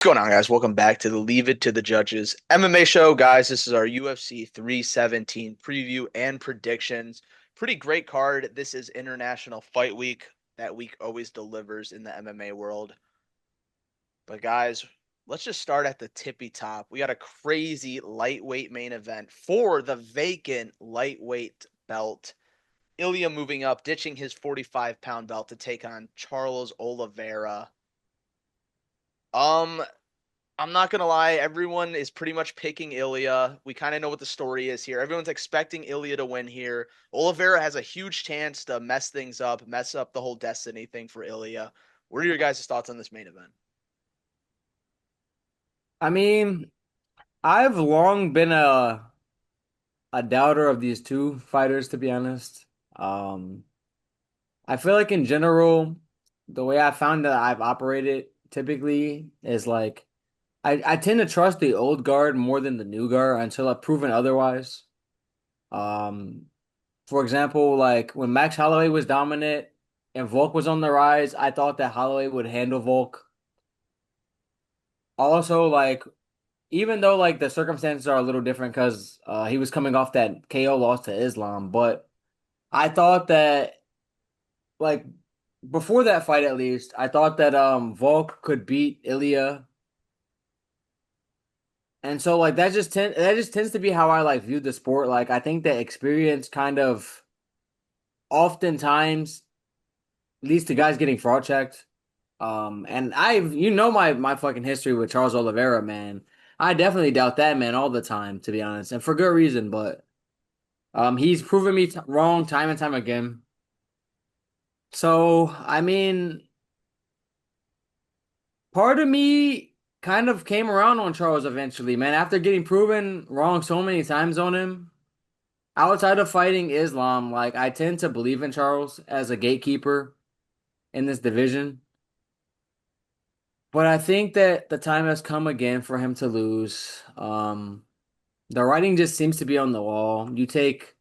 What's going on, guys? Welcome back to the Leave It to the Judges MMA show, guys. This is our UFC 317 preview and predictions. Pretty great card. This is International Fight Week. That week always delivers in the MMA world. But, guys, let's just start at the tippy top. We got a crazy lightweight main event for the vacant lightweight belt. Illia moving up, ditching his 45-pound belt to take on Charles Oliveira. Um, I'm not gonna lie, everyone is pretty much picking Ilya. We kind of know what the story is here. Everyone's expecting Ilya to win here. Oliveira has a huge chance to mess things up, mess up the whole destiny thing for Ilya. What are your guys' thoughts on this main event? I mean, I've long been a doubter of these two fighters, to be honest. Um, I feel like in general, the way I found that I've operated typically is like I tend to trust the old guard more than the new guard until I've proven otherwise. Um, for example, like when Max Holloway was dominant and Volk was on the rise, I thought that Holloway would handle Volk. Also, like even though like the circumstances are a little different because he was coming off that KO loss to Islam, but I thought that like before that fight at least, I thought that Volk could beat Ilya. And so like that just tends to be how I like view the sport. Like I think that experience kind of oftentimes leads to guys getting fraud checked. And I've my fucking history with Charles Oliveira, man. I definitely doubt that man all the time, to be honest, and for good reason, but he's proven me t wrong time and time again. So, I mean, part of me kind of came around on Charles eventually, man. After getting proven wrong so many times on him, outside of fighting Islam, like I tend to believe in Charles as a gatekeeper in this division. But I think that the time has come again for him to lose. The writing just seems to be on the wall. You take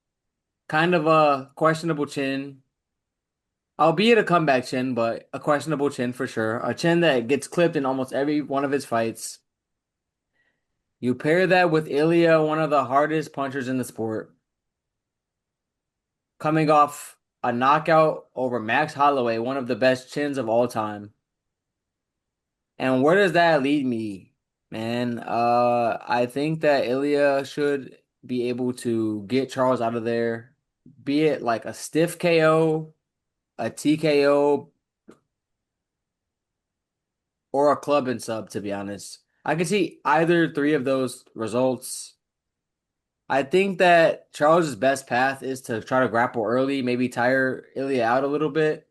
kind of a questionable chin. Albeit a comeback chin, but a questionable chin for sure. A chin that gets clipped in almost every one of his fights. You pair that with Ilya, one of the hardest punchers in the sport, coming off a knockout over Max Holloway, one of the best chins of all time. And where does that lead me, man? I think that Ilya should be able to get Charles out of there, be it like a stiff KO, a TKO, or a club and sub, to be honest. I can see either three of those results. I think that Charles's best path is to try to grapple early, maybe tire Ilya out a little bit,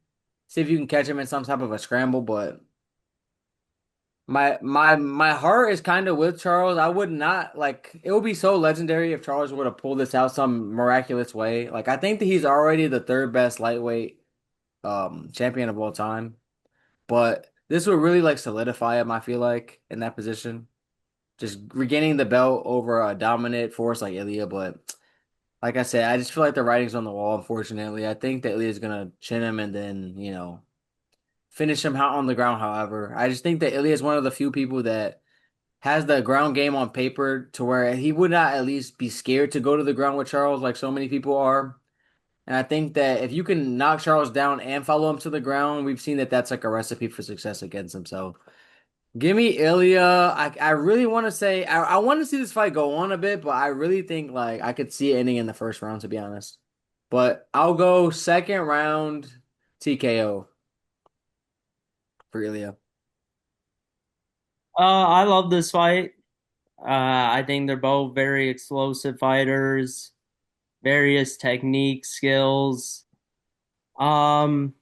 see if you can catch him in some type of a scramble. But my heart is kind of with Charles. I would not like it would be so legendary if Charles were to pull this out some miraculous way. Like I think that he's already the third best lightweight champion of all time. But this would really like solidify him, I feel like, in that position. Just regaining the belt over a dominant force like Ilya. But like I said, I just feel like the writing's on the wall, unfortunately. I think that Ilya's gonna chin him and then, finish him out on the ground, however. I just think that Ilya is one of the few people that has the ground game on paper to where he would not at least be scared to go to the ground with Charles like so many people are. And I think that if you can knock Charles down and follow him to the ground, we've seen that that's like a recipe for success against him. So give me Ilya. I really want to say I want to see this fight go on a bit, but I really think like I could see it ending in the first round, to be honest. But I'll go second round TKO for Ilya. I love this fight. I think they're both very explosive fighters, various technique, skills. Um,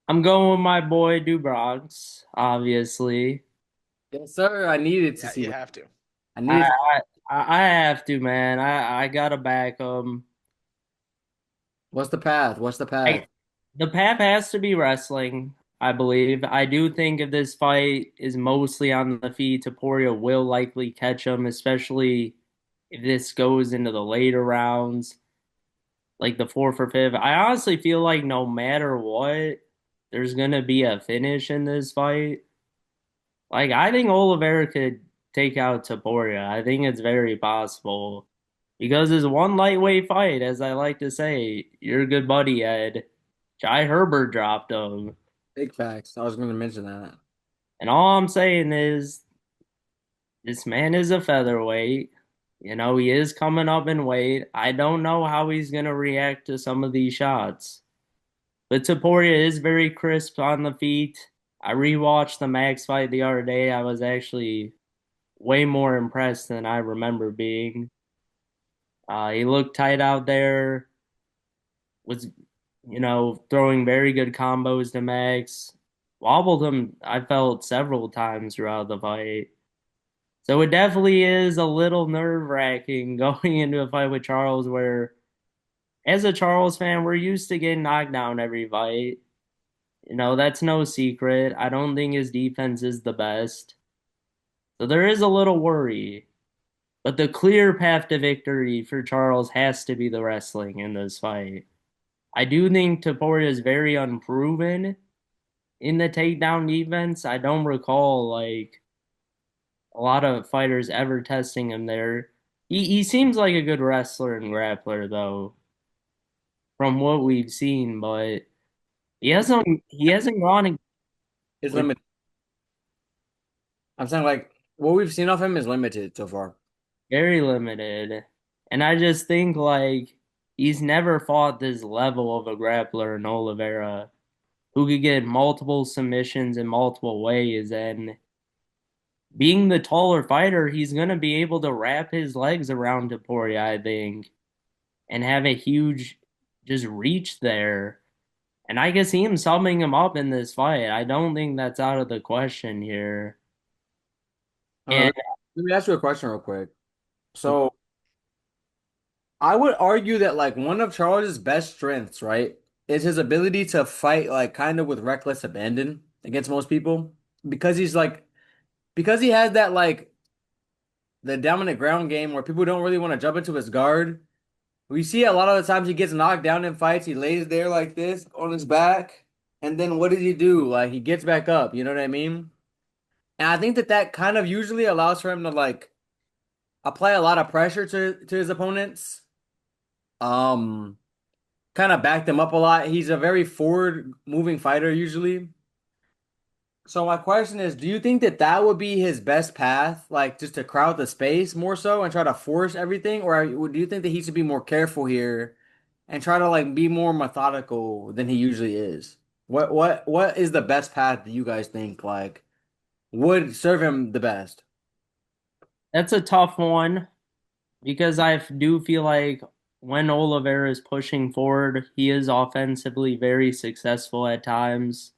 I'm going with my boy Dubronx, obviously. Yes, sir. I needed to Yeah, see you what have to. I I needed. I have to, man. I gotta back him. What's the path? What's the path? I, the path has to be wrestling, I believe. I do think if this fight is mostly on the feet, Taporia will likely catch him, especially if this goes into the later rounds. Like the fourth or fifth. I honestly feel like no matter what, there's gonna be a finish in this fight. Like I think Olivera could take out Taporia. I think it's very possible because his one lightweight fight, as I like to say, your good buddy Ed, Jai Herbert dropped him. Big facts. I was going to mention that. And all I'm saying is this man is a featherweight. You know, he is coming up in weight. I don't know how he's gonna react to some of these shots. But Taporia is very crisp on the feet. I rewatched the Max fight the other day. I was actually way more impressed than I remember being. He looked tight out there, was, throwing very good combos to Max. Wobbled him, I felt, several times throughout the fight. So it definitely is a little nerve-wracking going into a fight with Charles, where, as a Charles fan, we're used to getting knocked down every fight. That's no secret. I don't think his defense is the best. So there is a little worry. But the clear path to victory for Charles has to be the wrestling in this fight. I do think Taporia is very unproven in the takedown defense. I don't recall like a lot of fighters ever testing him there. He seems like a good wrestler and grappler though, from what we've seen, but he hasn't gone It's with limited. I'm saying like what we've seen of him is limited so far. very limited. And I just think like he's never fought this level of a grappler in Oliveira who could get multiple submissions in multiple ways. And being the taller fighter, he's gonna be able to wrap his legs around Taporia, I think, and have a huge just reach there. And I can see him summing him up in this fight. I don't think that's out of the question here. Uh, And let me ask you a question real quick. So I would argue that like one of Charles's best strengths, right, is his ability to fight like kind of with reckless abandon against most people because because he has that like the dominant ground game where people don't really want to jump into his guard. We see a lot of the times he gets knocked down in fights, he lays there like this on his back, and then what does he do? Like he gets back up, you know what I mean? And I think that that kind of usually allows for him to like apply a lot of pressure to his opponents. Um kind of back them up a lot. He's a very forward moving fighter usually. So my question is, do you think that that would be his best path, like just to crowd the space more so and try to force everything, or do you think that he should be more careful here and try to like be more methodical than he usually is? What is the best path that you guys think like would serve him the best? that's a tough one because I do feel like when Oliveira is pushing forward, he is offensively very successful at times,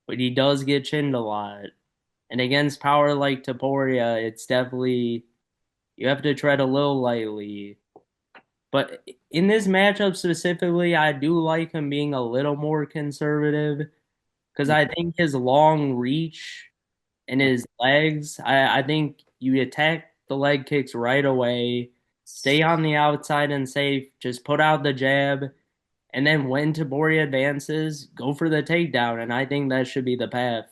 but he does get chinned a lot. And against power like Taporia, it's definitely you have to tread a little lightly. But in this matchup specifically, I do like him being a little more conservative because I think his long reach and his legs, I think you attack the leg kicks right away, stay on the outside and safe, just put out the jab, and then when Taporia advances, go for the takedown. And I think that should be the path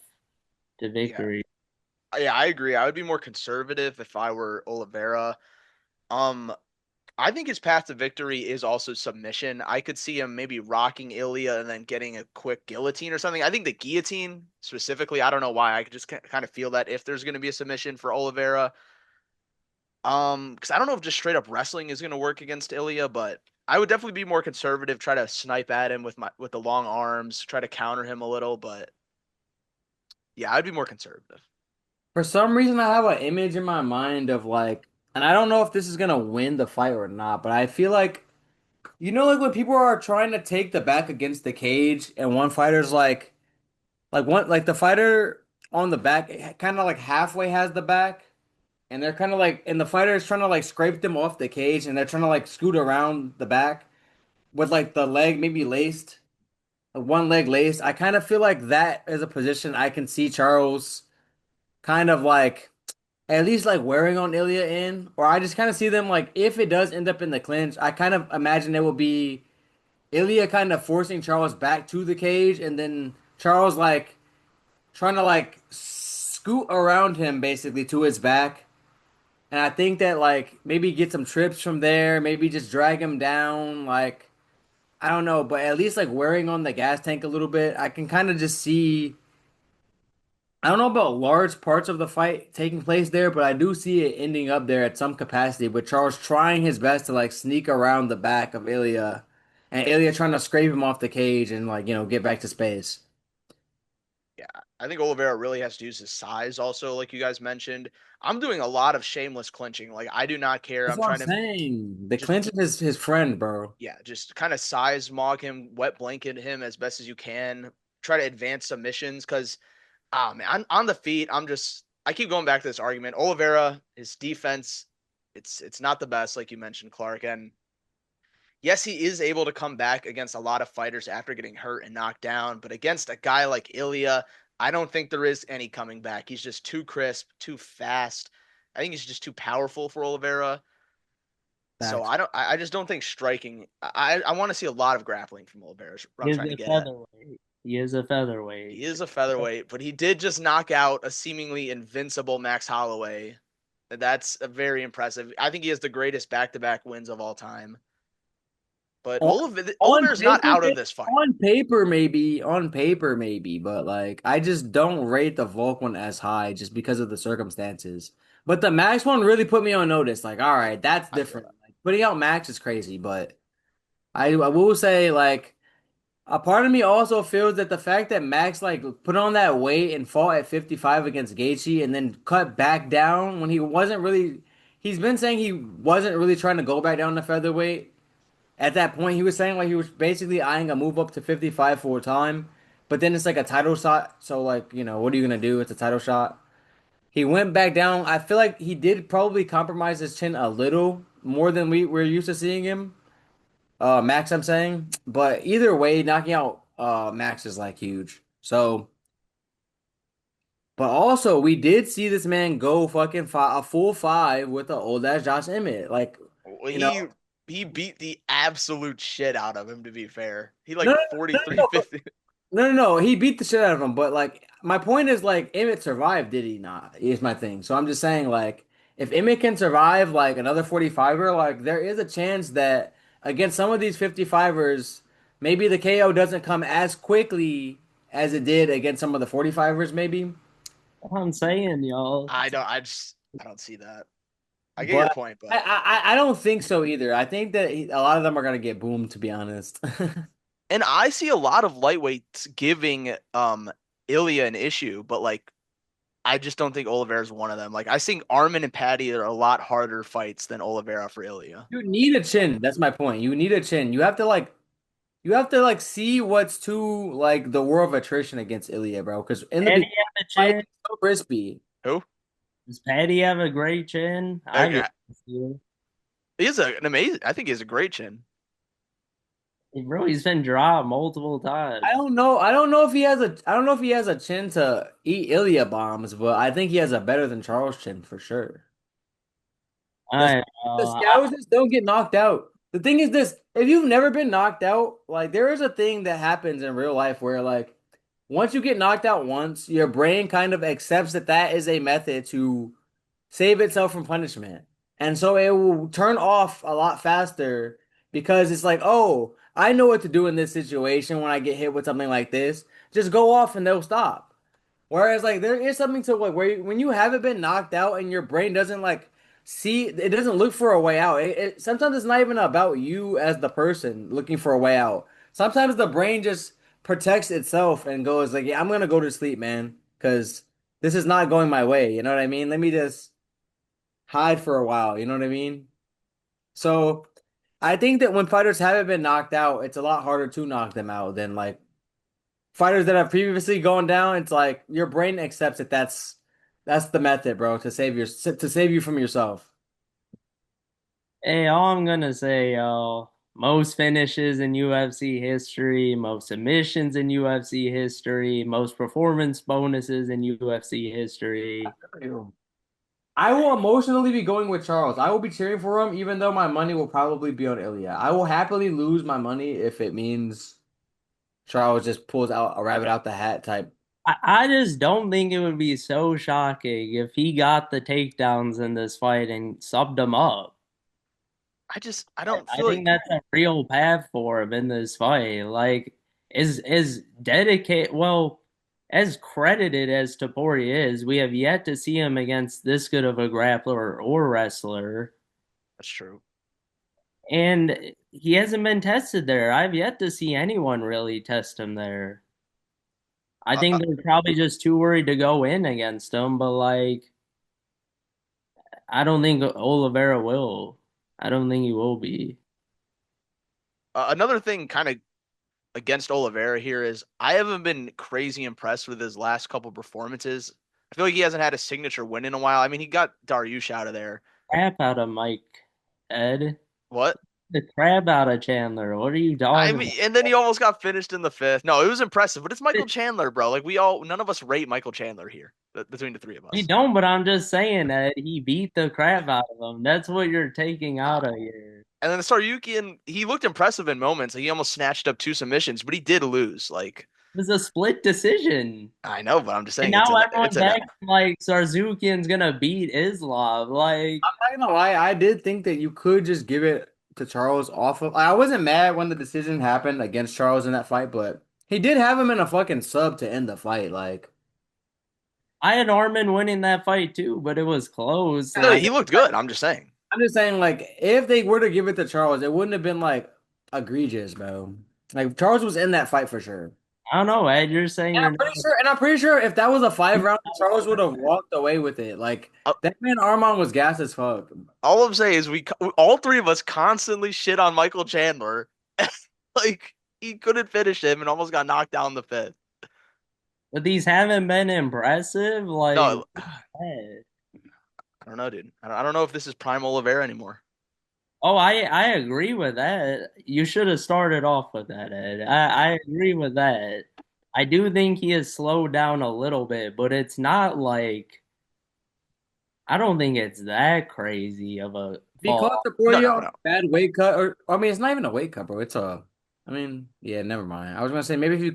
to Yeah. victory. Yeah, I agree. I would be more conservative if I were Oliveira. Um, I think his path to victory is also submission. I could see him maybe rocking Illia and then getting a quick guillotine or something. I think the guillotine specifically, I don't know why. I could just kind of feel that if there's going to be a submission for Oliveira, because I don't know if just straight up wrestling is going to work against Ilya, but I would definitely be more conservative, try to snipe at him with the long arms, try to counter him a little, but yeah, I'd be more conservative. For some reason, I have an image in my mind of like, and I don't know if this is gonna win the fight or not, but I feel like like when people are trying to take the back against the cage, and one fighter's like one like the fighter on the back kind of like halfway has the back, and they're kind of like, and the fighter is trying to like scrape them off the cage, and they're trying to like scoot around the back with like the leg maybe laced, one leg laced. I kind of feel like that is a position I can see Charles kind of like at least like wearing on Ilya in, or I just kind of see them like if it does end up in the clinch, I kind of imagine it will be Ilya kind of forcing Charles back to the cage, and then Charles like trying to like scoot around him basically to his back. And I think that like maybe get some trips from there, maybe just drag him down, like I don't know, but at least like wearing on the gas tank a little bit. I can kind of just see I don't know about large parts of the fight taking place there, but I do see it ending up there at some capacity with Charles trying his best to like sneak around the back of Ilya and Ilya trying to scrape him off the cage and like, get back to space. Yeah, I think Olivera really has to use his size also, like you guys mentioned. I'm doing a lot of shameless clinching. Like I do not care. That's I'm what I'm trying to saying. The just clinch is his friend, bro. yeah, just kind of size mog him, wet blanket him as best as you can. Try to advance submissions because man, on the feet, I keep going back to this argument. Oliveira, his defense, it's not the best, like you mentioned, Clark. And yes, he is able to come back against a lot of fighters after getting hurt and knocked down, but against a guy like Ilya, I don't think there is any coming back. He's just too crisp, too fast. I think he's just too powerful for Oliveira. So Facts. I just don't think striking. I want to see a lot of grappling from Oliveira. Is what He I'm is trying to a get at. featherweight. He is a featherweight. He is a featherweight, but he did just knock out a seemingly invincible Max Holloway. That's a very impressive. I think he has the greatest back-to-back wins of all time. But On on Oliveira's not paper, out of this fight. on paper maybe, but like I just don't rate the Volk one as high just because of the circumstances. But the Max one really put me on notice. Like, all right, that's I feel different. that. Like putting out Max is crazy, but I will say like a part of me also feels that the fact that Max like put on that weight and fought at 55 against Gaethje and then cut back down when he wasn't really he's been saying he wasn't really trying to go back down to featherweight. At that point, he was saying like he was basically eyeing a move up to 55 for a time, but then it's like a title shot. So like, what are you gonna do? It's a title shot. He went back down. I feel like he did probably compromise his chin a little more than we're used to seeing him. Max, I'm saying, but either way, knocking out Max is like huge. So, but also we did see this man go fucking a full five with the old ass Josh Emmett. Like, Well, you know, he beat the absolute shit out of him. To be fair, he no, like no, no, 43, no, no. 50. No, no, no. He beat the shit out of him. But like, my point is like, Emmett survived, did he not? Is my thing. So I'm just saying like, if Emmett can survive like another 45er, like there is a chance that against some of these 55ers, maybe the KO doesn't come as quickly as it did against some of the 45ers, maybe. What I'm saying, y'all. I don't see that. I get your But point, I but I, I don't think so either. I think that a lot of them are gonna get boomed, to be honest. and I see a lot of lightweights giving Ilya an issue, but like I just don't think Oliveira's one of them. Like I think Armin and Patty are a lot harder fights than Oliveira for Ilya. You need a chin. That's my point. You need a chin. You have to like see what's to like the war of attrition against Ilya, bro. Because in the Patty beginning, have a fight, chin? he's so crispy. Who? Does Patty have a great chin? I Uh, get it. He is an amazing. I think he has a great chin. Bro, he's been dropped multiple I times. don't know. I don't know if he has a chin to eat Ilya bombs, but I think he has a better than Charles chin for sure. The I the know. scouts just don't get knocked out. The thing is this, if you've never been knocked out, like there is a thing that happens in real life where like once you get knocked out once, your brain kind of accepts that that is a method to save itself from punishment. And so it will turn off a lot faster because it's like, oh, I know what to do in this situation when I get hit with something like this. Just go off and they'll stop. Whereas like there is something to like where when you haven't been knocked out and your brain doesn't like see it doesn't look for a way out. Sometimes it's not even about you as the person looking for a way out. Sometimes the brain just protects itself and goes like, yeah, I'm gonna go to sleep, man, because this is not going my way. You know what I mean? Let me just hide for a while. You know what I mean? So I think that when fighters haven't been knocked out, it's a lot harder to knock them out than like fighters that have previously gone down. It's like your brain accepts that that's the method, bro, to save you from yourself. Hey, all I'm gonna say, most finishes in UFC history, most submissions in UFC history, most performance bonuses in UFC history. Ew. I will emotionally be going with Charles. I will be cheering for him, even though my money will probably be on Ilya. I will happily lose my money if it means Charles just pulls out a rabbit out the hat type I just don't think it would be so shocking if he got the takedowns in this fight and subbed him up. I don't I feel think like that's a real path for him in this fight. Like, is dedicated, well, as credited as Topuria is, we have yet to see him against this good of a grappler or wrestler, that's true. and he hasn't been tested there. I've yet to see anyone really test him there. I Uh, think uh, they're probably just too worried to go in against him, but like, I don't think Olivera will. I don't think he will be. Another thing, kind of against Olivera here is I haven't been crazy impressed with his last couple performances. I feel like he hasn't had a signature win in a while. I mean, he got Dariush out of there. Crap out of Mike, Ed. What? The crap out of Chandler. What are you I talking mean, and then he almost got finished in the fifth. No, it was impressive, but it's Michael about? Chandler, bro. Like none of us rate Michael Chandler here between the three of We us. don't, but I'm just saying that he beat the crap out of him. That's what you're taking Uh, out of here. and then the Saryukian, he looked impressive in moments. Like, he almost snatched up two submissions, but he did lose. Like, It was a split decision. I know, but I'm just And saying now it's everyone's an acting like Sarzukian's gonna beat Islam. Like, I'm not gonna lie, I did think that you could just give it to Charles off of. I wasn't mad when the decision happened against Charles in that fight, but he did have him in a fucking sub to end the fight. Like, I had Armin winning that fight too, but it was close. no. Like, He looked good. I'm just saying. I'm just saying, like, if they were to give it to Charles, it wouldn't have been like egregious, bro. Like Charles was in that fight for sure. I don't know, Ed. You're saying And you're I'm pretty sure, and I'm pretty sure if that was a 5 round, Charles would have walked away with it. Like Uh, that man Armand was gas as fuck. all I'm saying is all three of us constantly shit on Michael Chandler. Like, he couldn't finish him and almost got knocked down in the fifth. but these haven't been impressive. Like, No, I don't know, dude. I don't know if this is prime Oliveira anymore. oh, I agree with that. You should have started off with that, Ed. I agree with that. I do think he has slowed down a little bit, but it's not like I don't think it's that crazy of a He caught fall. No, Taporia no, on no. a bad weight cut, or I mean, it's not even a weight cut, bro. It's a, I mean, yeah, never mind. I was gonna say maybe if you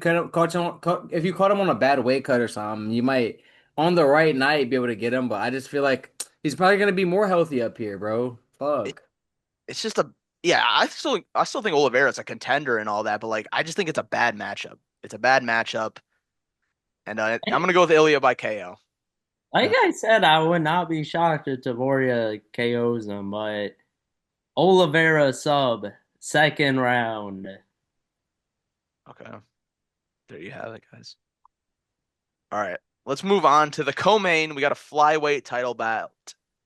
if you caught him on a bad weight cut or something, you might on the right night be able to get him. But I just feel like he's probably gonna be more healthy up here, bro. It, Fuck. it's just a yeah. I still think Oliveira's a contender and all that, but like I just think it's a bad matchup. It's a bad matchup, and I'm gonna go with Illia by KO. Like I said, I would not be shocked if Tavoria KOs him, but Olivera sub second round. Okay, there you have it, guys. All right, let's move on to the co-main. We got a flyweight title bout.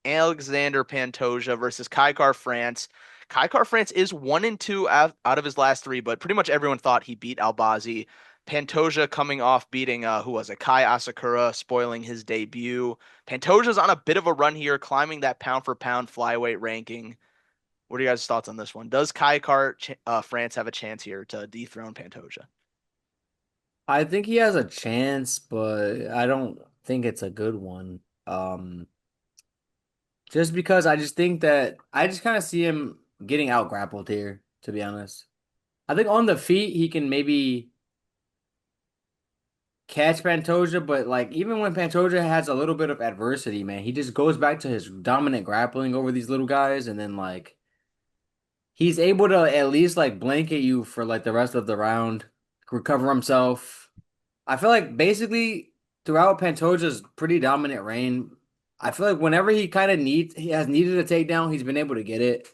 Alexander Pantoja versus Kaikar France. Kaikar France is 1-2 out of his last three, but pretty much everyone thought he beat Albazi. Pantoja coming off beating who was it? Kai Asakura, spoiling his debut. Pantoja's on a bit of a run here, climbing that pound for pound flyweight ranking. What are you guys' thoughts on this one? Does France have a chance here to dethrone Pantoja? I think he has a chance, but I don't think it's a good one. Just because I just think that I just kind of see him getting out grappled here, to be honest. I think on the feet he can maybe catch Pantoja, but like even when Pantoja has a little bit of adversity, man, he just goes back to his dominant grappling over these little guys, and then like he's able to at least like blanket you for like the rest of the round, recover himself. I feel like basically throughout Pantoja's pretty dominant reign, I feel like whenever he has needed a takedown, he's been able to get it.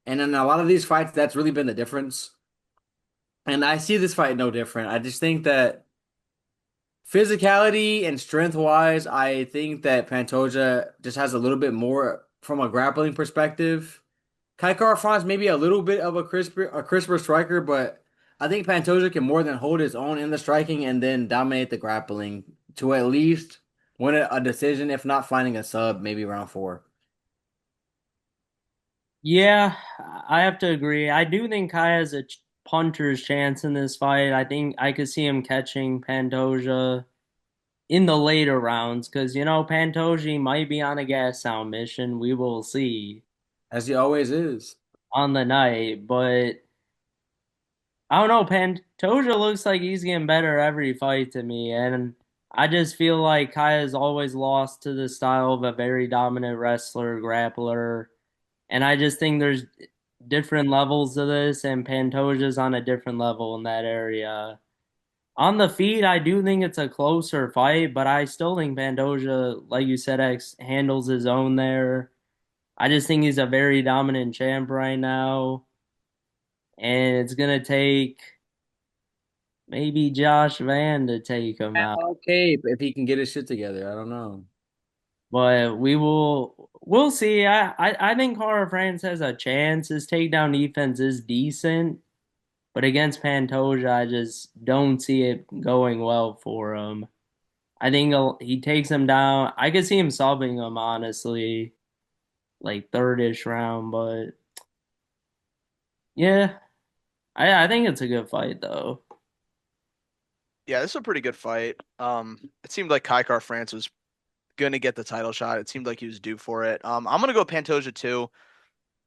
And in a lot of these fights, that's really been the difference. And I see this fight no different. I just think that physicality and strength wise, I think that Pantoja just has a little bit more from a grappling perspective. Kai Franz maybe a little bit of a crisper striker, but I think Pantoja can more than hold his own in the striking and then dominate the grappling to at least win a decision, if not finding a sub, maybe round four. Yeah, I have to agree. I do think Kai has a puncher's chance in this fight. I think I could see him catching Pantoja in the later rounds because, Pantoja might be on a gas sound mission. We will see As he always is. on the night. But I don't know. Pantoja looks like he's getting better every fight to me. And I just feel like Kai has always lost to the style of a very dominant wrestler, grappler. And I just think there's different levels of this, and Pantoja's on a different level in that area. On the feet, I do think it's a closer fight, but I still think Pantoja, like you said, X handles his own there. I just think he's a very dominant champ right now, and it's gonna take maybe Josh Van to take him out. Okay, if he can get his shit together, I don't know. But we'll see. I think Carter France has a chance. His takedown defense is decent. But against Pantoja, I just don't see it going well for him. I think he takes him down. I could see him subbing him, honestly, like third-ish round. But yeah, I think it's a good fight, though. Yeah, this is a pretty good fight. It seemed like Kaikar France was gonna get the title shot. It seemed like he was due for it. I'm gonna go Pantoja too.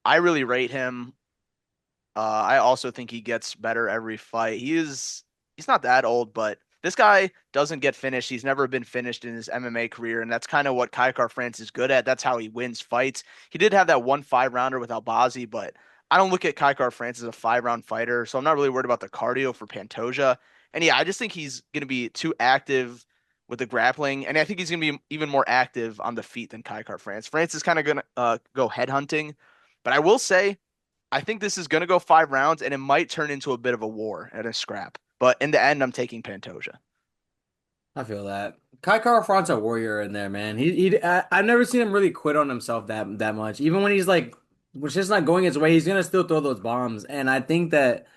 I really rate him. I also think he gets better every fight. He's not that old, but this guy doesn't get finished. He's never been finished in his MMA career, and that's kind of what Kaikar France is good at. That's how he wins fights. He did have that one 5 rounder with Albazi, but I don't look at Kaikar France as a 5 round fighter, so I'm not really worried about the cardio for Pantoja. And yeah, I just think he's gonna be too active with the grappling, and I think he's gonna be even more active on the feet than Kaikar France. France is kind of gonna go head hunting, but I will say. I think this is going to go 5 rounds, and it might turn into a bit of a war and a scrap. But in the end, I'm taking Pantoja. I feel that. Kai Kara Front's a warrior in there, man. I've never seen him really quit on himself that much. Even when he's like, which is not going his way, he's gonna still throw those bombs. And I think that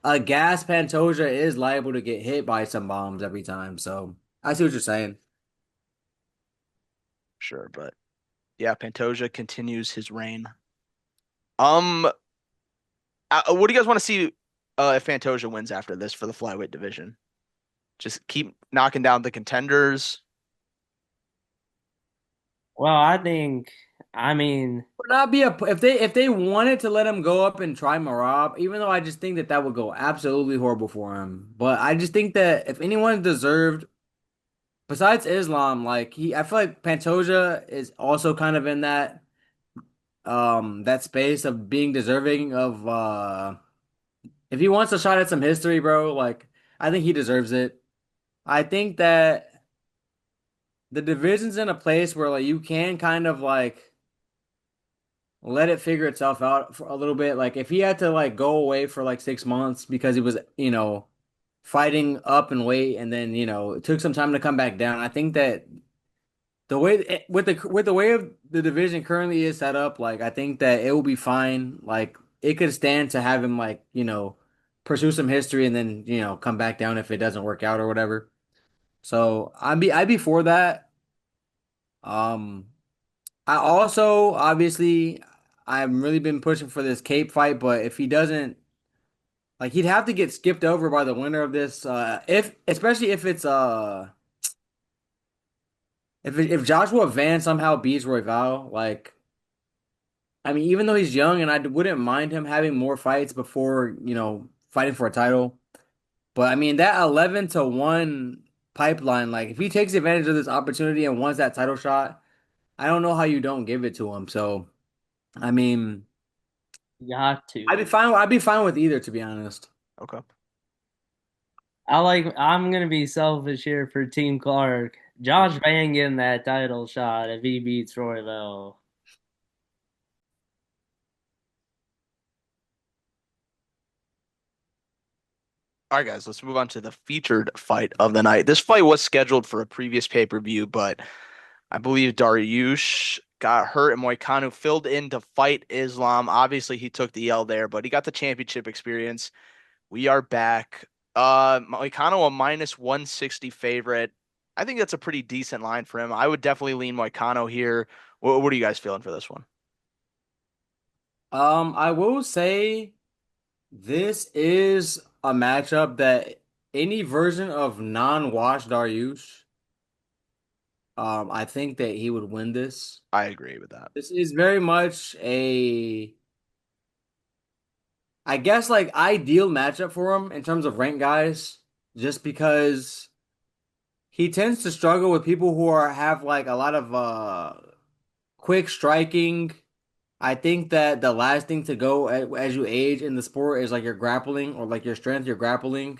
a gas Pantoja is liable to get hit by some bombs every time. So I see what you're saying. Sure, but yeah, Pantoja continues his reign. Um, what do you guys want to see if Pantoja wins after this for the flyweight division? Just keep knocking down the contenders. Well, I mean, Would not be a if they wanted to let him go up and try Marab, even though I just think that that would go absolutely horrible for him. But I just think that if anyone deserved, besides Islam, like I feel like Pantoja is also kind of in that space of being deserving of if he wants a shot at some history, bro, like I think he deserves it. I think that the division's in a place where like you can kind of like let it figure itself out for a little bit. Like if he had to like go away for like 6 months because he was, fighting up and weight and then, it took some time to come back down. I think that the way with the way of the division currently is set up, like I think that it will be fine. Like it could stand to have him like, pursue some history and then, come back down if it doesn't work out or whatever. So I'd be for that. Um I also obviously I've really been pushing for this Cape fight, but if he doesn't like he'd have to get skipped over by the winner of this if especially if Joshua Van somehow beats Royval, like I mean even though he's young and I wouldn't mind him having more fights before, fighting for a title, but I mean that 11-1 pipeline, like if he takes advantage of this opportunity and wants that title shot, I don't know how you don't give it to him. So, I mean, got to. I'd be fine with either, to be honest. Okay. I'm gonna be selfish here for Team Clark. Josh Van getting that title shot if he beats Royval. All right, guys, let's move on to the featured fight of the night. This fight was scheduled for a previous pay-per-view, but I believe Dariush got hurt and Moicano filled in to fight Islam. Obviously, he took the L there, but he got the championship experience. We are back. Moicano a minus 160 favorite. I think that's a pretty decent line for him. I would definitely lean Moicano here. What are you guys feeling for this one? I will say this is a matchup that any version of non-wash Dariush, I think that he would win this. I agree with that. This is very much I guess, like ideal matchup for him in terms of rank guys, just because he tends to struggle with people who have like a lot of quick striking. I think that the last thing to go as you age in the sport is like your grappling or like your strength, your grappling.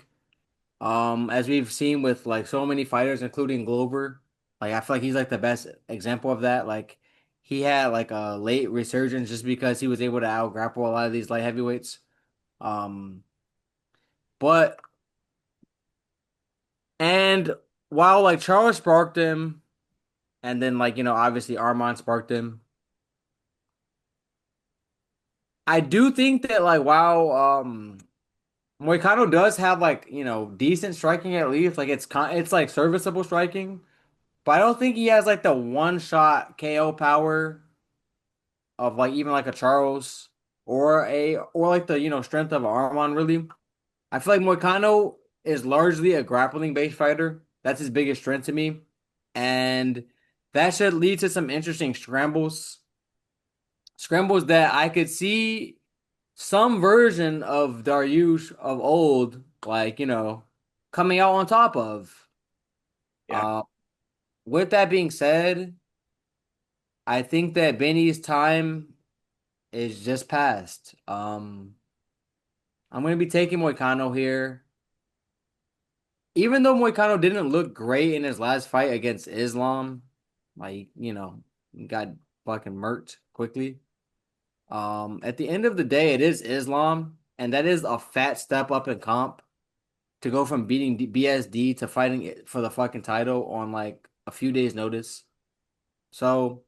As we've seen with like so many fighters, including Glover, like I feel like he's like the best example of that. Like he had like a late resurgence just because he was able to out grapple a lot of these light heavyweights. Um, but and while like Charles sparked him, and then like obviously Armand sparked him. I do think that like while Moicano does have like decent striking at least, like it's like serviceable striking. But I don't think he has like the one shot KO power of like even like a Charles or like the strength of an Arman really. I feel like Moicano is largely a grappling based fighter. That's his biggest strength to me. And that should lead to some interesting scrambles. Scrambles that I could see some version of Dariush of old, like, coming out on top of. Yeah. Uh, with that being said, I think that Benny's time is just past. I'm gonna be taking Moicano here. Even though Moicano didn't look great in his last fight against Islam, like, he got fucking murked quickly. At the end of the day, it is Islam, and that is a fat step up in comp to go from beating BSD to fighting it for the fucking title on like a few days' notice. So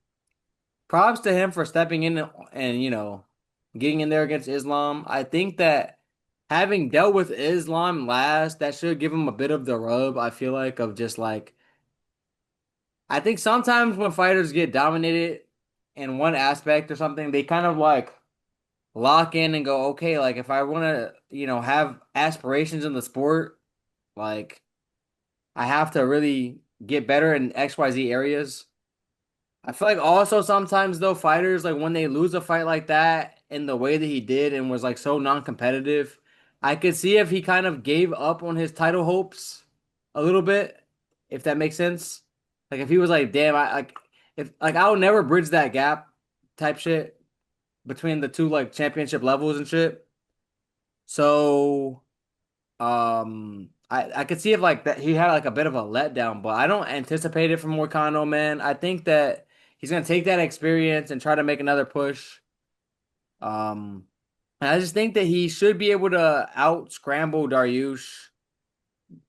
props to him for stepping in and getting in there against Islam. I think that having dealt with Islam last, that should give him a bit of the rub, I feel like, of just like I think sometimes when fighters get dominated in one aspect or something, they kind of like lock in and go, okay, like if I want to, have aspirations in the sport, like I have to really get better in XYZ areas. I feel like also sometimes though fighters like when they lose a fight like that in the way that he did and was like so non-competitive, I could see if he kind of gave up on his title hopes a little bit, if that makes sense. Like if he was like, damn, I like if like I'll never bridge that gap type shit between the two like championship levels and shit. So I could see if like that he had like a bit of a letdown, but I don't anticipate it from Moicano, man. I think that he's gonna take that experience and try to make another push. Um, and I just think that he should be able to out scramble Dariush,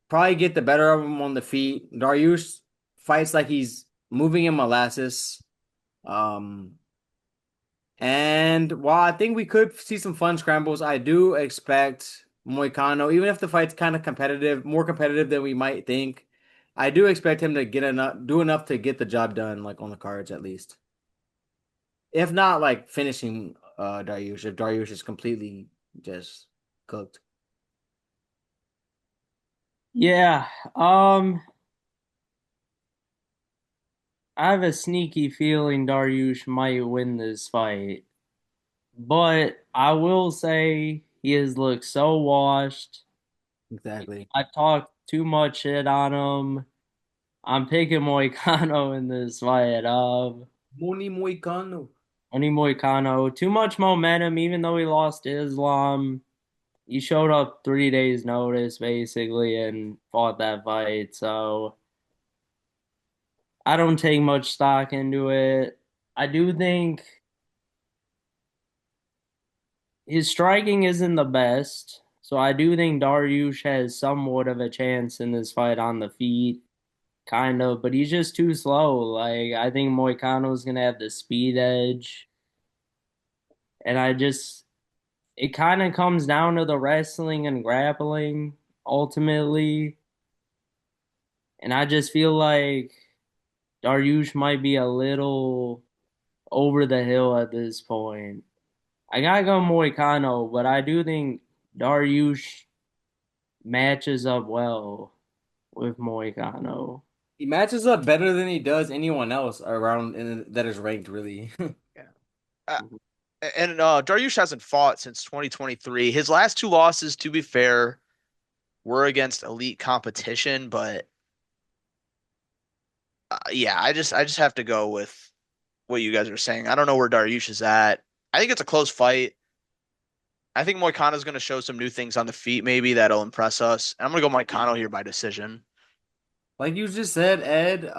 probably get the better of him on the feet. Dariush fights like he's moving in molasses. Um, And while I think we could see some fun scrambles, I do expect Moicano, even if the fight's kind of competitive, more competitive than we might think, I do expect him to do enough to get the job done, like on the cards at least. If not, like finishing Dariush, if Dariush is completely just cooked. Yeah, I have a sneaky feeling Dariush might win this fight, but I will say he has looked so washed. Exactly. I talked too much shit on him. I'm picking Moicano in this fight. Moni Moicano. Only Moicano. Too much momentum, even though he lost to Islam. He showed up 3 days notice basically and fought that fight. So I don't take much stock into it. I do think his striking isn't the best. So I do think Dariush has somewhat of a chance in this fight on the feet, kind of, but he's just too slow. Like I think Moicano's gonna have the speed edge. And it kind of comes down to the wrestling and grappling ultimately. And I just feel like Dariush might be a little over the hill at this point. I gotta go Moicano, but I do think Dariush matches up well with Moicano. He matches up better than he does anyone else that is ranked, really. Yeah. Uh, and Dariush hasn't fought since 2023. His last two losses, to be fair, were against elite competition, but Yeah, I just have to go with what you guys are saying. I don't know where Dariush is at. I think it's a close fight. I think Moicano's going to show some new things on the feet, maybe that'll impress us. And I'm going to go Moicano here by decision. Like you just said, Ed,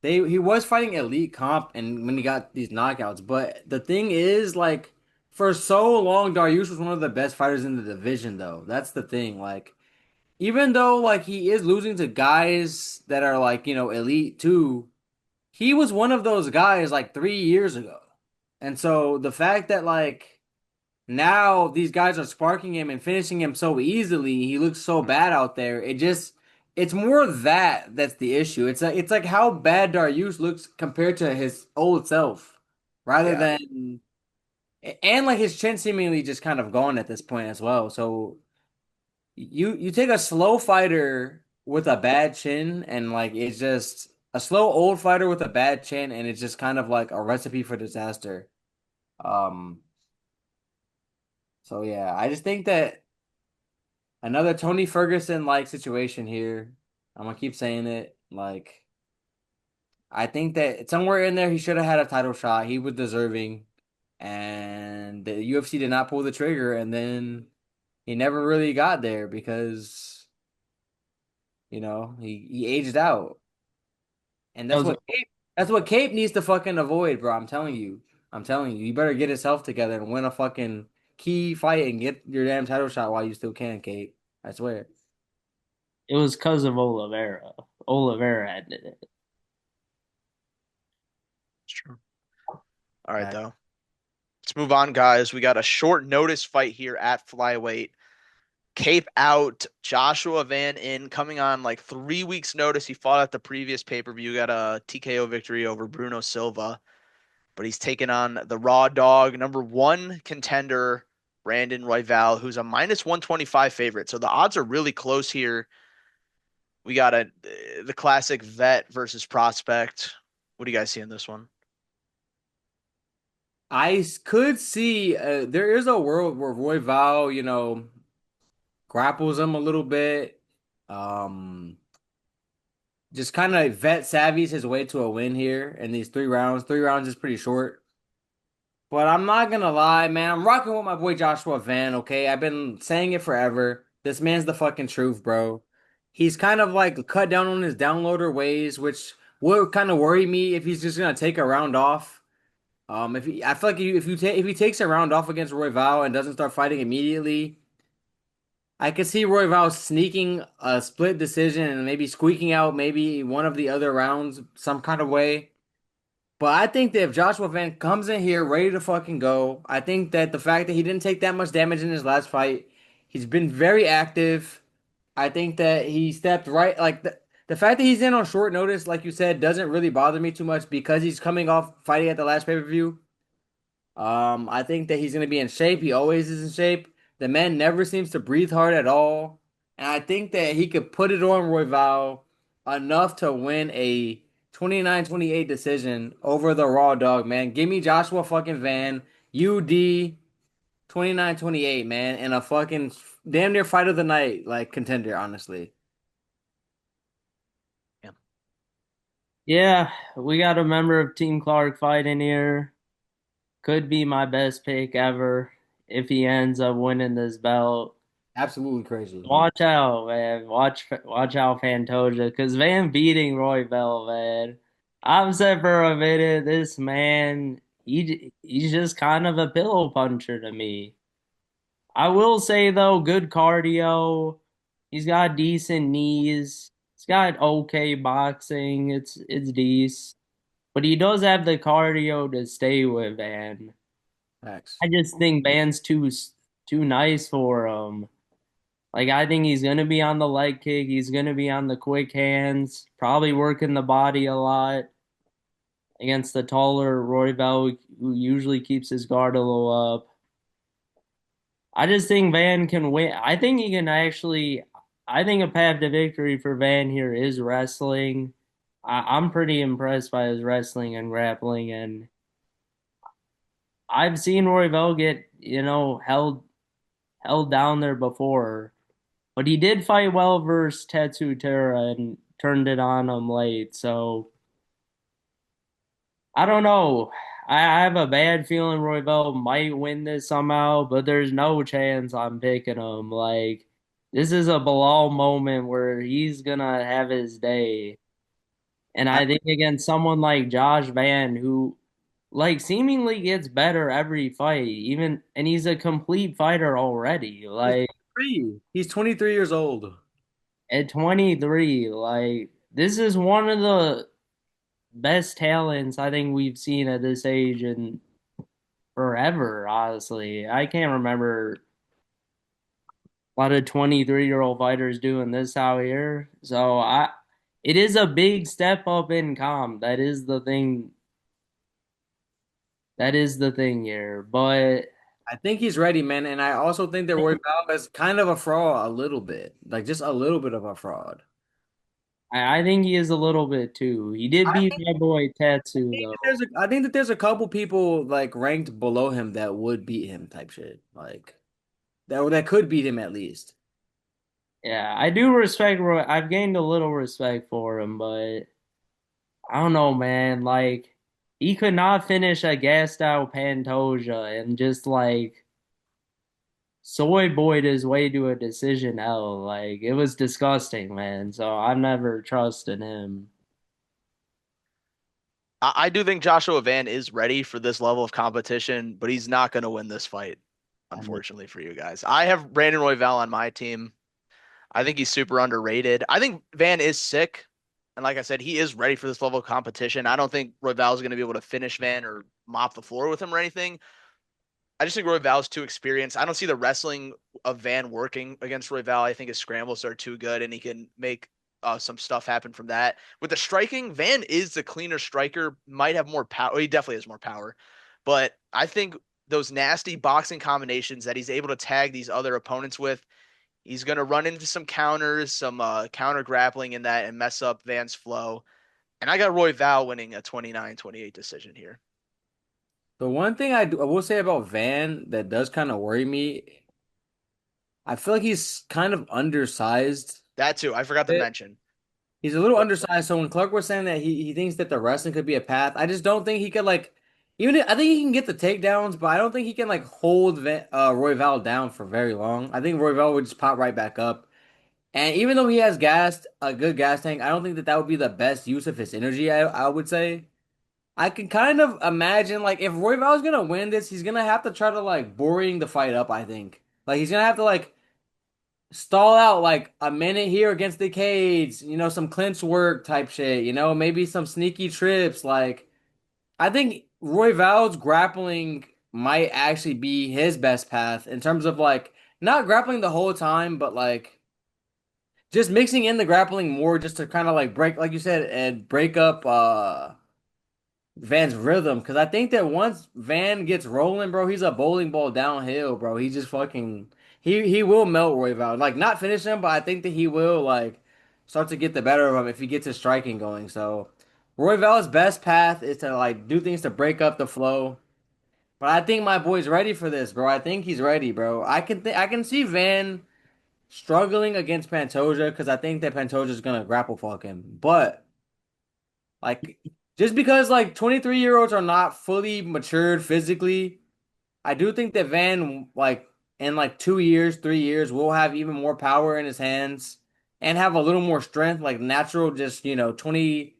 he was fighting elite comp and when he got these knockouts, but the thing is, like, for so long, Dariush was one of the best fighters in the division, though. That's the thing. Like, even though like he is losing to guys that are like, elite too, he was one of those guys like 3 years ago. And so the fact that like now these guys are sparking him and finishing him so easily, he looks so bad out there. It's more that's the issue. It's like how bad Dariush looks compared to his old self, rather Yeah. than and like his chin seemingly just kind of gone at this point as well. So you take a slow fighter with a bad chin and like it's just a slow old fighter with a bad chin and it's just kind of like a recipe for disaster. Um, so yeah, I just think that another Tony Ferguson like situation here. I'm gonna keep saying it. Like I think that somewhere in there he should have had a title shot. He was deserving, and the UFC did not pull the trigger, and then he never really got there because he aged out. And That was that's what Cape needs to fucking avoid, bro. I'm telling you. I'm telling you. You better get yourself together and win a fucking key fight and get your damn title shot while you still can, Cape. I swear. it was because of Olivera. Olivera ended it. It's true. All right, Fact. though. Let's move on, guys. We got a short notice fight here at flyweight. Cape out, Joshua Van in, coming on like 3 weeks' notice. He fought at the previous pay-per-view, got a TKO victory over Bruno Silva, but he's taking on the Raw Dog, number one contender, Brandon Royval, who's a minus 125 favorite. So the odds are really close here. We got the classic vet versus prospect. What do you guys see in this one? Could see there is a world where Roy Val, grapples him a little bit. Um, just kind of vet savvies his way to a win here in these 3 rounds. 3 rounds is pretty short. But I'm not gonna lie, man. I'm rocking with my boy Joshua Van, okay? I've been saying it forever. This man's the fucking truth, bro. He's kind of like cut down on his downloader ways, which would kind of worry me if he's just gonna take a round off. I feel like if he takes a round off against Roy Val and doesn't start fighting immediately, I could see Roy Val sneaking a split decision and maybe squeaking out maybe one of the other rounds some kind of way. But I think that if Joshua Van comes in here ready to fucking go, I think that the fact that he didn't take that much damage in his last fight, he's been very active. I think that he stepped right, like the fact that he's in on short notice, like you said, doesn't really bother me too much because he's coming off fighting at the last pay-per-view. I think that he's gonna be in shape. He always is in shape. The man never seems to breathe hard at all. And I think that he could put it on Royval enough to win a 29-28 decision over the Raw Dog, man. Give me Joshua fucking Van, UD 29-28, man, and a fucking damn near fight of the night, like contender, honestly. Yeah. Yeah, we got a member of Team Clark fighting here. Could be my best pick ever if he ends up winning this belt. Absolutely crazy. Watch out, man. Watch out, Fantoja, because Van beating Roy Bell, man. I've said for a minute, this man, he's just kind of a pillow puncher to me. I will say though, good cardio. He's got decent knees. He's got okay boxing. It's decent, but he does have the cardio to stay with Van. Facts. I just think Van's too nice for him. Like I think he's gonna be on the leg kick. He's gonna be on the quick hands. Probably working the body a lot against the taller Roy Bell, who usually keeps his guard a little up. I just think Van can win. I think he can actually. I think a path to victory for Van here is wrestling. I'm pretty impressed by his wrestling and grappling, and I've seen Roy Bell get held down there before. But he did fight well versus Tetsu Terra, and turned it on him late. So I don't know. I have a bad feeling Royval might win this somehow, but there's no chance I'm picking him. Like, this is a Bilal moment where he's gonna have his day. And I I think against someone like Josh Van, who like seemingly gets better every fight, even and he's a complete fighter already. He's Like 23. He's 23 years old. at 23, like this is one of the best talents I think we've seen at this age in forever, honestly. I can't remember a lot of 23-year-old fighters doing this out here. So I it is a big step up in comp. That is the thing. That is the thing here. But I think he's ready, man. And I also think that Royval is kind of a fraud, a little bit, like just a little bit of a fraud. I think he is a little bit too. He did I beat think, my boy Tatsu think though. that I think that there's a couple people like ranked below him that would beat him, type shit, like that could beat him at least. Yeah, I do respect Roy. I've gained a little respect for him, but I don't know, man. Like he could not finish a gassed out Pantoja and just like soy boyed his way to a decision L. Like it was disgusting, man. So I've never trusted him. I do think Joshua Van is ready for this level of competition, but he's not going to win this fight, I mean, unfortunately for you guys. I have Brandon Royval on my team. I think he's super underrated. I think Van is sick. And like I said, he is ready for this level of competition. I don't think Royval is going to be able to finish Van or mop the floor with him or anything. I just think Royval's too experienced. I don't see the wrestling of Van working against Royval. I think his scrambles are too good, and he can make some stuff happen from that. With the striking, Van is the cleaner striker. Might have more power. Well, he definitely has more power, but I think those nasty boxing combinations that he's able to tag these other opponents with, he's going to run into some counters, some counter grappling in that, and mess up Van's flow. And I got Royval winning a 29-28 decision here. the one thing I will say about Van that does kind of worry me, I feel like he's kind of undersized. That too, I forgot to mention. He's a little undersized. So when Clark was saying that he thinks that the wrestling could be a path, I just don't think he could like I think he can get the takedowns, but I don't think he can like hold Royval down for very long. I think Royval would just pop right back up. And even though he has a good gas tank, I don't think that would be the best use of his energy. I would say I can kind of imagine like if Royval's gonna win this, he's gonna have to try to like boring the fight up. I think like he's gonna have to like stall out like a minute here against the cage, some clinch work type shit, maybe some sneaky trips. Like, I think Roy Val's grappling might actually be his best path in terms of like not grappling the whole time, but like just mixing in the grappling more just to kind of like break, like you said, and break up Van's rhythm. Because I think that once Van gets rolling, bro, he's a bowling ball downhill, bro. He just fucking he will melt Royval. Like not finish him, but I think that he will like start to get the better of him if he gets his striking going. So Royval's best path is to like do things to break up the flow. But I think my boy's ready for this, bro. I think he's ready, bro. I can see Van struggling against Pantoja because I think that Pantoja's gonna grapple fuck him. But like just because like 23-year-olds are not fully matured physically, I do think that Van like in like 2 years, 3 years will have even more power in his hands and have a little more strength, like natural, just 20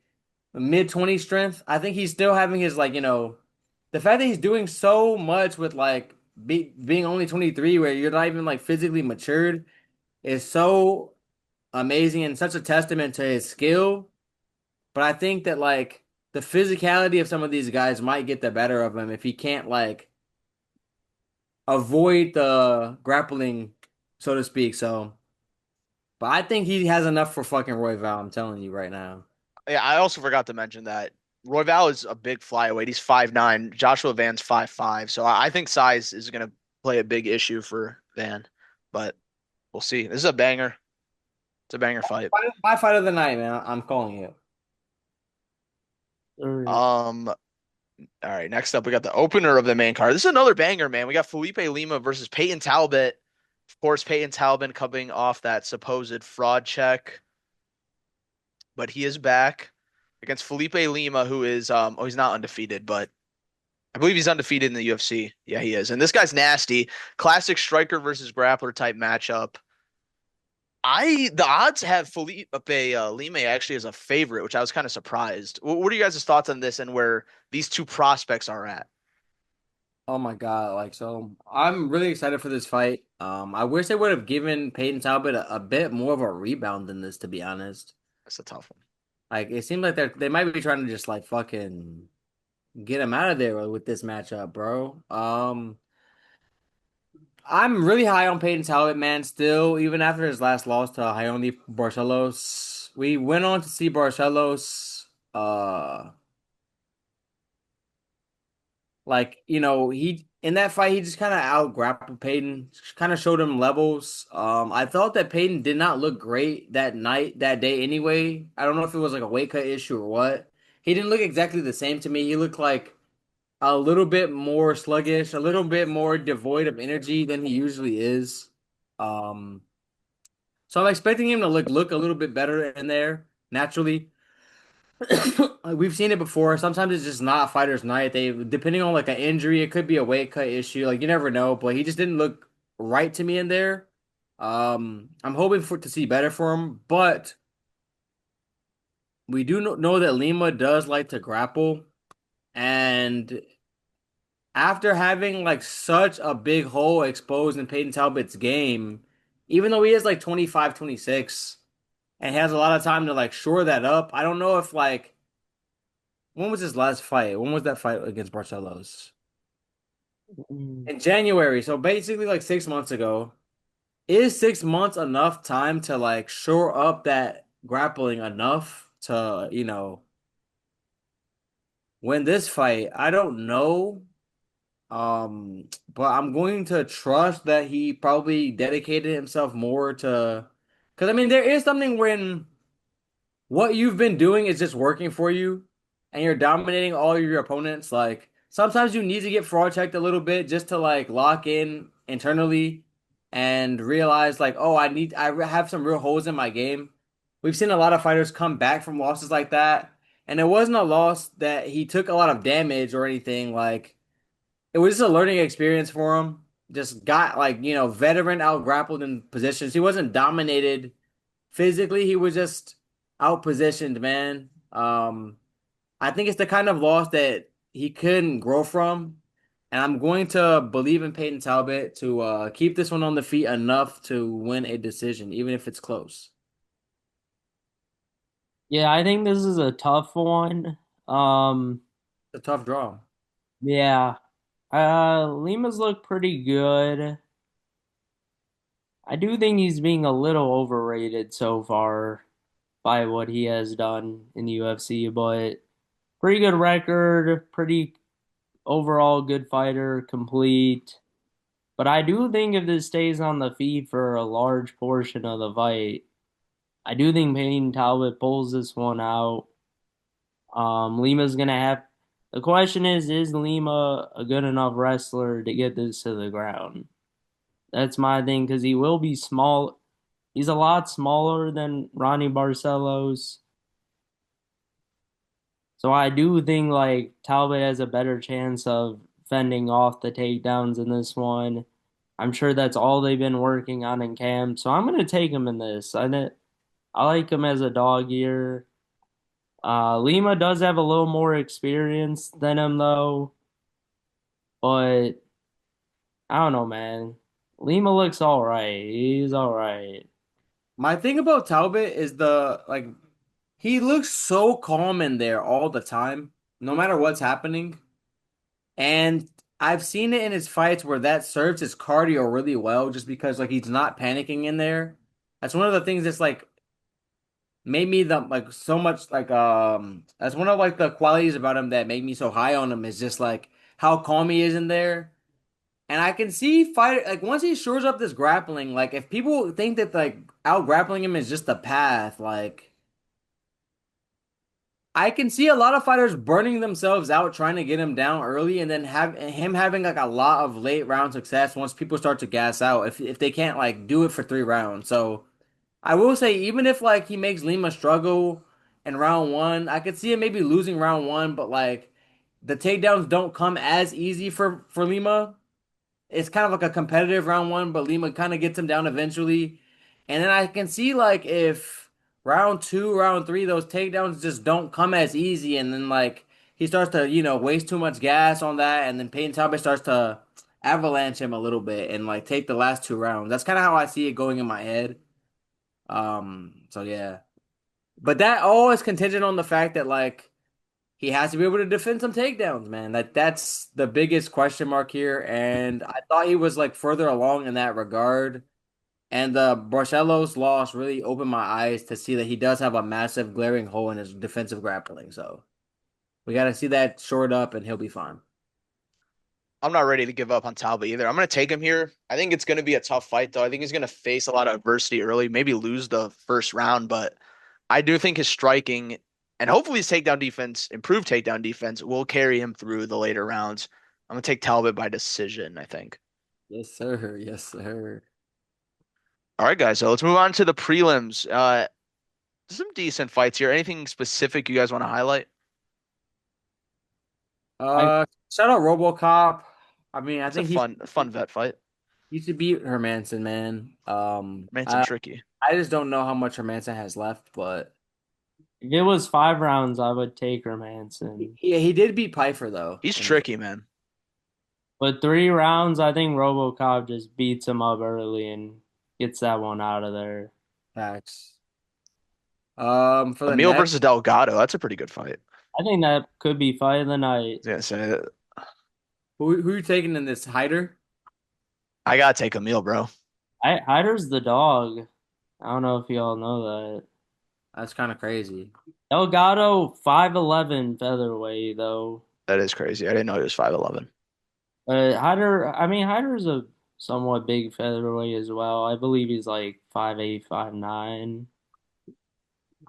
mid 20 strength. I think he's still having his like the fact that he's doing so much with like being only 23, where you're not even like physically matured, is so amazing and such a testament to his skill. But I think that like the physicality of some of these guys might get the better of him if he can't like avoid the grappling, so to speak. So, but I think he has enough for fucking Royval. I'm telling you right now. Yeah, I also forgot to mention that Royval is a big flyweight. He's 5'9". Joshua Van's 5'5". So I think size is going to play a big issue for Van, but we'll see. This is a banger. It's a banger fight. My fight of the night, man. I'm calling you. All right, next up we got the opener of the main card. This is another banger, man. We got Felipe Lima versus Peyton Talbot. Of course, Peyton Talbot coming off that supposed fraud check. but he is back against Felipe Lima, who is he's not undefeated, but I believe he's undefeated in the UFC. Yeah, he is. And this guy's nasty. Classic striker versus grappler type matchup. The odds have Felipe Lima actually as a favorite, which I was kind of surprised. What are you guys' thoughts on this and where these two prospects are at? Oh my God, like so I'm really excited for this fight. I wish they would have given Peyton Talbot a bit more of a rebound than this, to be honest. That's a tough one. Like it seems like they might be trying to just like fucking get him out of there with this matchup, bro. I'm really high on Peyton Talbot, man, still, even after his last loss to Raoni Barcelos. We went on to see Barcelos like, he in that fight he just kind of out grappled Peyton, kind of showed him levels. I thought that Peyton did not look great that day anyway. I don't know if it was like a weight cut issue or what. He didn't look exactly the same to me. He looked like a little bit more sluggish, a little bit more devoid of energy than he usually is. Um, so I'm expecting him to look a little bit better in there naturally. Like, we've seen it before. Sometimes it's just not a fighter's night. They depending on like an injury, it could be a weight cut issue. Like you never know, but he just didn't look right to me in there. I'm hoping for to see better for him, but we do know that Lima does like to grapple, and after having like such a big hole exposed in Peyton Talbot's game, even though he is like 25, 26, and has a lot of time to like shore that up, I don't know if like when was his last fight? When was that fight against Barcelos? Mm. In January. So basically like 6 months ago. Is 6 months enough time to like shore up that grappling enough to, win this fight? I don't know. But I'm going to trust that he probably dedicated himself more to, because I mean, there is something when what you've been doing is just working for you and you're dominating all of your opponents. Like sometimes you need to get fraud checked a little bit just to like lock in internally and realize like, oh, I have some real holes in my game. We've seen a lot of fighters come back from losses like that. And it wasn't a loss that he took a lot of damage or anything. Like it was just a learning experience for him. Just got like, veteran out grappled in positions. He wasn't dominated physically, he was just out positioned, man. I think it's the kind of loss that he couldn't grow from. And I'm going to believe in Peyton Talbot to keep this one on the feet enough to win a decision, even if it's close. Yeah, I think this is a tough one. It's a tough draw. Yeah. Lima's look pretty good. I do think he's being a little overrated so far by what he has done in the UFC, but pretty good record, pretty overall good fighter, complete. But I do think if this stays on the feet for a large portion of the fight, I do think Payne Talbot pulls this one out. Lima's gonna have. The question is Lima a good enough wrestler to get this to the ground? That's my thing because he will be small. He's a lot smaller than Ronnie Barcelos. So I do think like Talbot has a better chance of fending off the takedowns in this one. I'm sure that's all they've been working on in camp. So I'm gonna take him in this. I like him as a dog here. Lima does have a little more experience than him though, but I don't know, man. Lima looks all right. He's all right. My thing about Talbot is the like he looks so calm in there all the time, no matter what's happening. And I've seen it in his fights where that serves his cardio really well just because like he's not panicking in there. That's one of the things that's like made me the like so much like that's one of like the qualities about him that make me so high on him is just like how calm he is in there. And I can see fight like once he shores up this grappling, like if people think that like out grappling him is just the path, like I can see a lot of fighters burning themselves out trying to get him down early and then have him having like a lot of late round success once people start to gas out if they can't like do it for 3 rounds. So I will say even if like he makes Lima struggle in round one. I could see him maybe losing round one, but like the takedowns don't come as easy for Lima. It's kind of like a competitive round one, but Lima kind of gets him down eventually. And then I can see like if round two, round three, those takedowns just don't come as easy, and then like he starts to, waste too much gas on that, and then Peyton Talbot starts to avalanche him a little bit and like take the last two rounds. That's kind of how I see it going in my head. So yeah. But that all is contingent on the fact that like he has to be able to defend some takedowns, man. That's the biggest question mark here. And I thought he was like further along in that regard. And the Barcelos loss really opened my eyes to see that he does have a massive glaring hole in his defensive grappling. So we got to see that shored up and he'll be fine. I'm not ready to give up on Talbot either. I'm going to take him here. I think it's going to be a tough fight, though. I think he's going to face a lot of adversity early, maybe lose the first round, but I do think his striking and hopefully his takedown defense, improved takedown defense, will carry him through the later rounds. I'm going to take Talbot by decision, I think. Yes, sir. Yes, sir. All right, guys. So let's move on to the prelims. Some decent fights here. Anything specific you guys want to highlight? I Shout out RoboCop. I mean, I It's a think fun vet fight. he should beat Hermanson, man. Manson tricky. I just don't know how much Hermanson has left, but if it was 5 rounds, I would take Hermanson. he did beat Piper though. He's tricky, man. But 3 rounds, I think RoboCop just beats him up early and gets that one out of there. Facts. For the Emil next, versus Delgado. That's a pretty good fight. I think that could be fight of the night. I was gonna say, who you taking in this hider? I gotta take Emil, bro. Hyder's the dog. I don't know if y'all know that. That's kind of crazy. Delgado 5'11" featherweight though. That is crazy. I didn't know he was 5'11". Hyder's a somewhat big featherweight as well. I believe he's like 5'8", 5'9".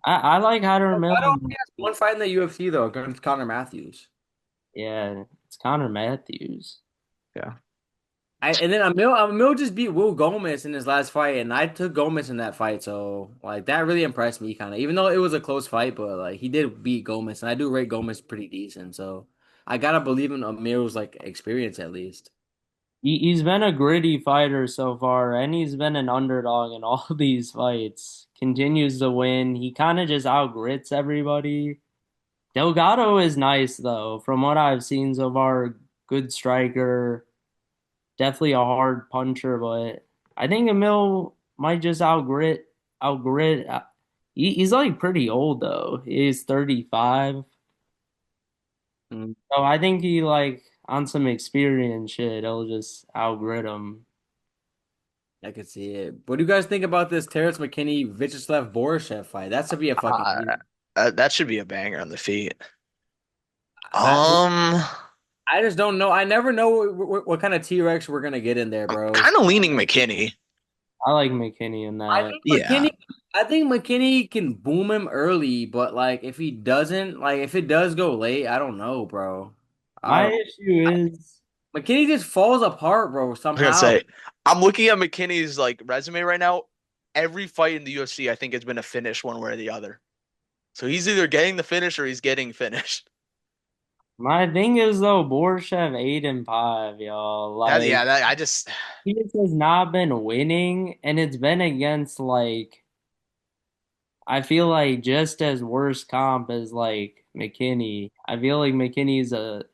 I like Hyder I don't Mill. think he has one fight in the UFC though against Connor Matthews. Yeah, it's Connor Matthews. Yeah. And then Emil just beat Will Gomez in his last fight, and I took Gomez in that fight, so like that really impressed me kind of. Even though it was a close fight, but like he did beat Gomez, and I do rate Gomez pretty decent, so I gotta believe in Emil's like experience at least. He's been a gritty fighter so far, and he's been an underdog in all these fights. Continues to win. He kind of just outgrits everybody. Delgado is nice though, from what I've seen so far. Good striker, definitely a hard puncher, but I think Emil might just outgrit. He's like pretty old though. He's 35. Mm, So I think he like on some experience shit, he'll just outgrit him. I could see it. What do you guys think about this Terrence McKinney Vyacheslav Borishev fight? That should be a fucking Uh, that should be a banger on the feet. that. Um, I just don't know. I never know what kind of T-Rex we're gonna get in there, I'm bro. kind of leaning McKinney. I like McKinney in I that. think Yeah. McKinney, I think McKinney can boom him early, but like if he doesn't, like if it does go late, I don't know, bro. I My don't. issue is McKinney just falls apart, bro, I was gonna somehow. say, I'm looking at McKinney's like resume right now. Every fight in the UFC, I think, has been a finish one way or the other. So he's either getting the finish or he's getting finished. my thing is though, Borshev 8-5, y'all. Like I just he just has not been winning, and it's been against like I feel like just as worse comp as like McKinney. I feel like he's a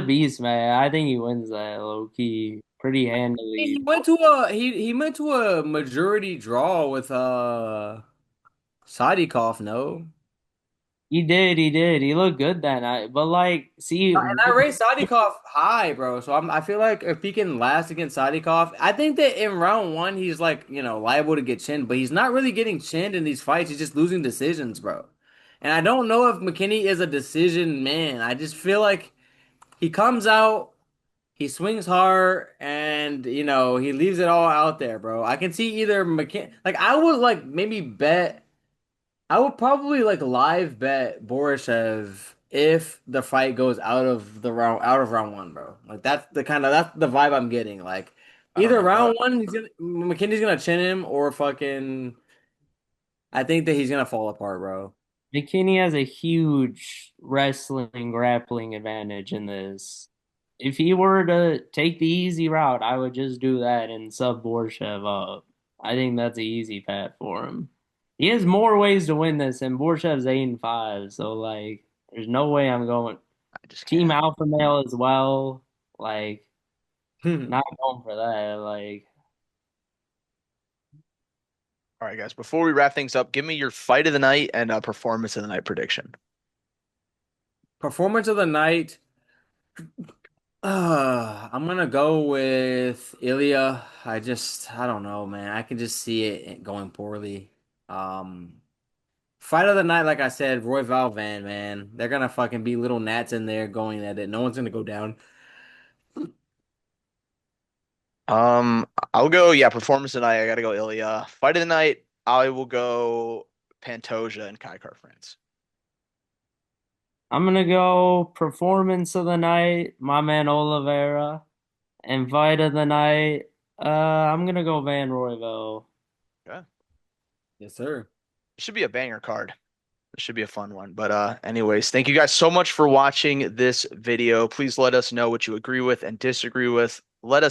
beast, man. I think he wins that low key pretty He handily. went to he went to a majority draw with Sadikov, no. He did. He looked good that night. But like, see, And I rate Sadikov high, bro. So I feel like if he can last against Sadikov, I think that in round one he's like, liable to get chinned, but he's not really getting chinned in these fights. He's just losing decisions, bro. And I don't know if McKinney is a decision man. I just feel like he comes out, he swings hard, and he leaves it all out there, bro. I can see either McKinney, like I would like maybe bet. I would probably like live bet Borishev if the fight goes out of round one, bro. Like that's the vibe I'm getting. Like I don't either know, bro. round one McKinney's gonna chin him or fucking I think that he's gonna fall apart, bro. McKinney has a huge wrestling grappling advantage in this. If he were to take the easy route, I would just do that and sub Borshev up. I think that's an easy path for him. He has more ways to win this, and Borshev's 8-5, so like, there's no way I'm going I just Team can't. Alpha Male as well. Like, not going for that. Like, All right, guys. Before we wrap things up, give me your fight of the night and performance of the night prediction. Performance of the night. I'm gonna go with Ilya. I don't know, man. I can just see it going poorly. Um, Fight of the night, like I said, Roy Van, man. They're gonna fucking be little gnats in there going at it. No one's gonna go down. Um, I'll go. Yeah, performance of the night. I gotta go Ilya. Fight of the night. I will go Pantoja and Kai Car France. I'm gonna go performance of the night, my man Olivera, and fight of the night. I'm gonna go Van Royville. Yeah, Yes, sir. it should be a banger card. It should be a fun one. But anyways, thank you guys so much for watching this video. Please let us know what you agree with and disagree with. Let us